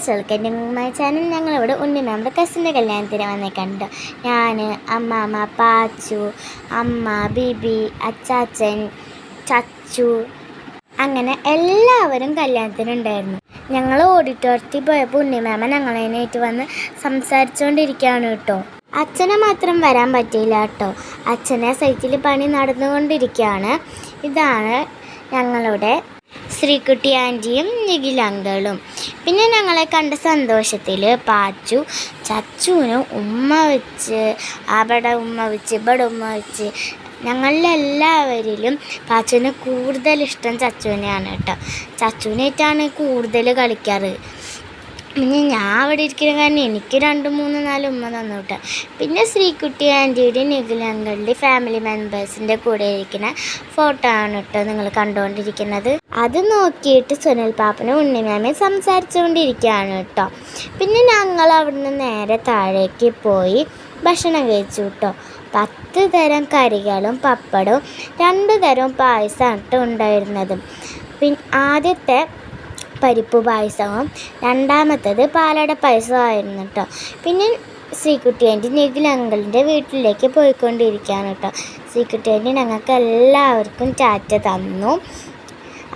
Guys, welcome to my channel. ഞങ്ങളിവിടെ ഉണ്ണി മാമിൻ്റെ കസിൻ്റെ കല്യാണത്തിന് വന്നേക്കണ്ട്. ഞാൻ, അമ്മാമ്മ, പാച്ചു, അമ്മ, ബിബി, അച്ചാച്ചൻ, ചച്ചു, അങ്ങനെ എല്ലാവരും കല്യാണത്തിനുണ്ടായിരുന്നു. ഞങ്ങൾ ഓഡിറ്റോറിയത്തിൽ പോയപ്പോൾ ഉണ്ണി മാമ ഞങ്ങളതിനായിട്ട് വന്ന് സംസാരിച്ചുകൊണ്ടിരിക്കുകയാണ് കേട്ടോ. അച്ഛനെ മാത്രം വരാൻ പറ്റിയില്ല കേട്ടോ. അച്ഛനെ സൈറ്റിൽ പണി നടന്നുകൊണ്ടിരിക്കുകയാണ്. ഇതാണ് ഞങ്ങളുടെ ശ്രീകുട്ടി ആൻറ്റിയും നിഖിൽ അങ്കിളും. പിന്നെ ഞങ്ങളെ കണ്ട സന്തോഷത്തിൽ പാച്ചു ചച്ചുവിന് ഉമ്മ വെച്ച്, അവിടെ ഉമ്മ വെച്ച്, ഇവിടെ ഉമ്മ വെച്ച്. ഞങ്ങളിലെല്ലാവരിലും പാച്ചുവിന് കൂടുതൽ ഇഷ്ടം ചച്ചുവിനെയാണ് കേട്ടോ. ചച്ചുവിനായിട്ടാണ് കൂടുതൽ കളിക്കാറ്. പിന്നെ ഞാൻ അവിടെ ഇരിക്കുന്ന കാരണം എനിക്ക് 2, 3, 4 ഉമ്മ തന്നു കേട്ടോ. പിന്നെ ശ്രീകുട്ടി ആൻറ്റിയുടെ നിഖിൽ അങ്കിളുടെ ഫാമിലി മെമ്പേഴ്സിൻ്റെ കൂടെ ഇരിക്കുന്ന ഫോട്ടോ ആണ് കേട്ടോ നിങ്ങൾ കണ്ടുകൊണ്ടിരിക്കുന്നത്. അത് നോക്കിയിട്ട് സുനിൽ പാപ്പനും ഉണ്ണിമാമയും സംസാരിച്ചുകൊണ്ടിരിക്കുകയാണ് കേട്ടോ. പിന്നെ ഞങ്ങൾ അവിടുന്ന് നേരെ താഴേക്ക് പോയി ഭക്ഷണം കഴിച്ചു കേട്ടോ. 10 തരം കറികളും പപ്പടവും 2 തരം പായസമാണ് കേട്ടോ ഉണ്ടായിരുന്നത്. പിന്നെ ആദ്യത്തെ പരിപ്പ് പായസവും രണ്ടാമത്തേത് പാലട പായസമായിരുന്നു കേട്ടോ. പിന്നെ ശ്രീകുട്ടി ആൻറ്റി നിഖിൽ അങ്കിളിൻ്റെ വീട്ടിലേക്ക് പോയിക്കൊണ്ടിരിക്കുകയാണ് കേട്ടോ. ശ്രീകുട്ടി ആൻറ്റി ഞങ്ങൾക്ക് എല്ലാവർക്കും ടാറ്റ തന്നു.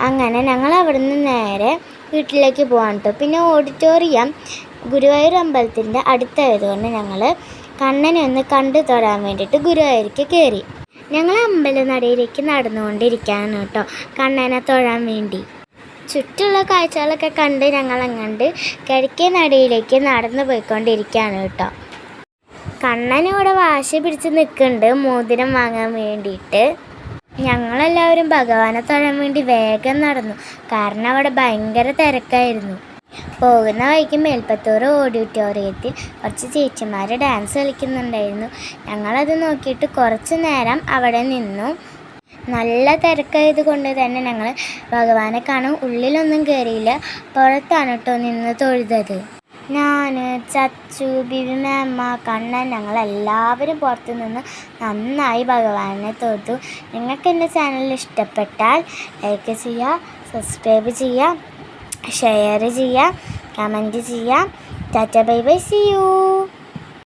അങ്ങനെ ഞങ്ങൾ അവിടുന്ന് നേരെ വീട്ടിലേക്ക് പോകാൻ കേട്ടോ. പിന്നെ ഓഡിറ്റോറിയം ഗുരുവായൂർ അമ്പലത്തിൻ്റെ അടുത്തായതുകൊണ്ട് ഞങ്ങൾ കണ്ണനെ ഒന്ന് കണ്ടു തൊടാൻ വേണ്ടിയിട്ട് ഗുരുവായൂർക്ക് കയറി. ഞങ്ങൾ അമ്പലനടയിലേക്ക് നടന്നുകൊണ്ടിരിക്കുകയാണ് കേട്ടോ, കണ്ണനെ തൊഴാൻ വേണ്ടി. ചുറ്റുള്ള കാഴ്ചകളൊക്കെ കണ്ട് ഞങ്ങളങ്ങണ്ട് കിഴക്കേ നടയിലേക്ക് നടന്നു പോയിക്കൊണ്ടിരിക്കുകയാണ് കേട്ടോ. കണ്ണനിവിടെ വാശി പിടിച്ച് നിൽക്കുന്നുണ്ട് മോതിരം വാങ്ങാൻ വേണ്ടിയിട്ട്. ഞങ്ങളെല്ലാവരും ഭഗവാനെ തൊഴാൻ വേണ്ടി വേഗം നടന്നു, കാരണം അവിടെ ഭയങ്കര തിരക്കായിരുന്നു. പോകുന്ന വഴിക്ക് മേൽപ്പത്തൂർ ഓഡിറ്റോറിയത്തിൽ കുറച്ച് ചേച്ചിമാർ ഡാൻസ് കളിക്കുന്നുണ്ടായിരുന്നു. ഞങ്ങളത് നോക്കിയിട്ട് കുറച്ച് നേരം അവിടെ നിന്നു. നല്ല തിരക്കായത് കൊണ്ട് തന്നെ ഞങ്ങൾ ഭഗവാനെ കാണാൻ ഉള്ളിലൊന്നും കയറിയില്ല, പുറത്താണ് കേട്ടോ നിന്ന് തൊഴുതത്. ഞാൻ, ചച്ചു, ബിബി മാമ, കണ്ണൻ, ഞങ്ങളെല്ലാവരും പുറത്തു നിന്ന് നന്നായി ഭഗവാനെ തൊഴുതു. നിങ്ങൾക്ക് എൻ്റെ ചാനൽ ഇഷ്ടപ്പെട്ടാൽ ലൈക്ക് ചെയ്യുക, സബ്സ്ക്രൈബ് ചെയ്യുക, ഷെയർ ചെയ്യുക, കമൻറ്റ് ചെയ്യുക. Tata bye bye, see U.